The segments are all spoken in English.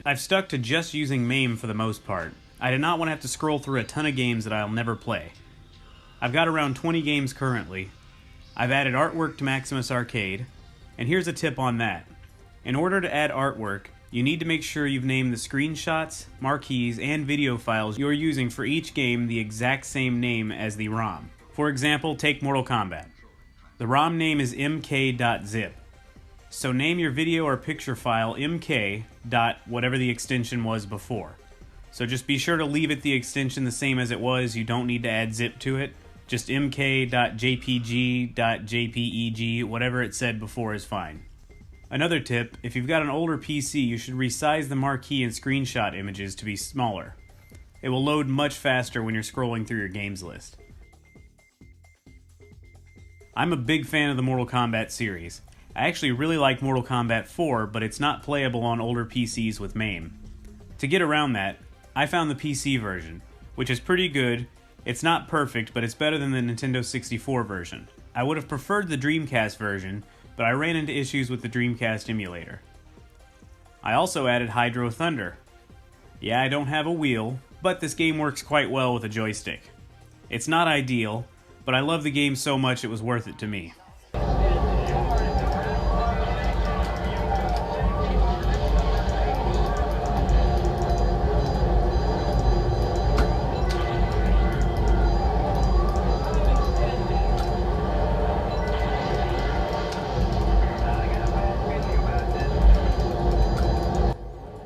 I've stuck to just using MAME for the most part. I did not want to have to scroll through a ton of games that I'll never play. I've got around 20 games currently. I've added artwork to Maximus Arcade, and here's a tip on that. In order to add artwork, you need to make sure you've named the screenshots, marquees, and video files you're using for each game the exact same name as the ROM. For example, take Mortal Kombat. The ROM name is mk.zip. So name your video or picture file mk. Whatever the extension was before. So just be sure to leave it the extension the same as it was. You don't need to add zip to it. Just mk.jpg.jpeg, whatever it said before is fine. Another tip, if you've got an older PC, you should resize the marquee and screenshot images to be smaller. It will load much faster when you're scrolling through your games list. I'm a big fan of the Mortal Kombat series. I actually really like Mortal Kombat 4, but it's not playable on older PCs with MAME. To get around that, I found the PC version, which is pretty good. It's not perfect, but it's better than the Nintendo 64 version. I would have preferred the Dreamcast version, but I ran into issues with the Dreamcast emulator. I also added Hydro Thunder. Yeah, I don't have a wheel, but this game works quite well with a joystick. It's not ideal, but I love the game so much it was worth it to me.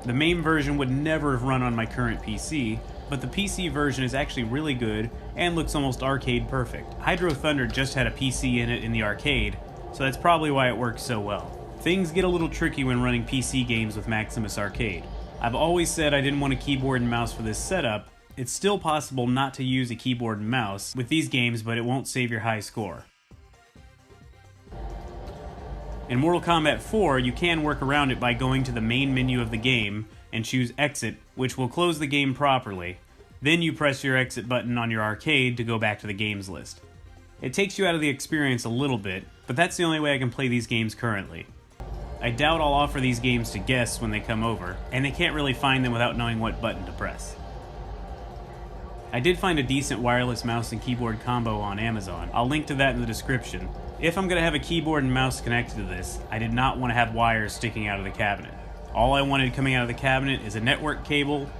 The MAME version would never have run on my current PC, but the PC version is actually really good and looks almost arcade perfect. Hydro Thunder just had a PC in it in the arcade, so that's probably why it works so well. Things get a little tricky when running PC games with Maximus Arcade. I've always said I didn't want a keyboard and mouse for this setup. It's still possible not to use a keyboard and mouse with these games, but it won't save your high score. In Mortal Kombat 4, you can work around it by going to the main menu of the game and choose Exit, which will close the game properly. Then you press your exit button on your arcade to go back to the games list. It takes you out of the experience a little bit, but that's the only way I can play these games currently. I doubt I'll offer these games to guests when they come over, and they can't really find them without knowing what button to press. I did find a decent wireless mouse and keyboard combo on Amazon. I'll link to that in the description. If I'm going to have a keyboard and mouse connected to this, I did not want to have wires sticking out of the cabinet. All I wanted coming out of the cabinet is a network cable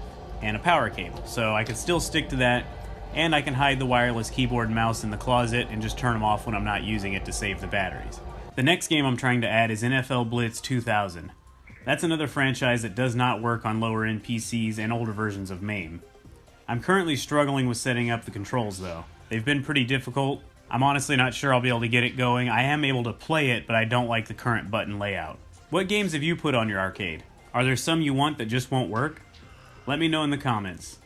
and a power cable, so I can still stick to that, and I can hide the wireless keyboard and mouse in the closet and just turn them off when I'm not using it to save the batteries. The next game I'm trying to add is NFL Blitz 2000. That's another franchise that does not work on lower-end PCs and older versions of MAME. I'm currently struggling with setting up the controls though. They've been pretty difficult. I'm honestly not sure I'll be able to get it going. I am able to play it, but I don't like the current button layout. What games have you put on your arcade? Are there some you want that just won't work? Let me know in the comments.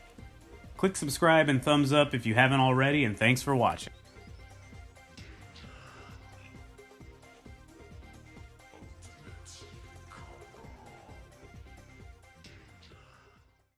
Click subscribe and thumbs up if you haven't already, and thanks for watching.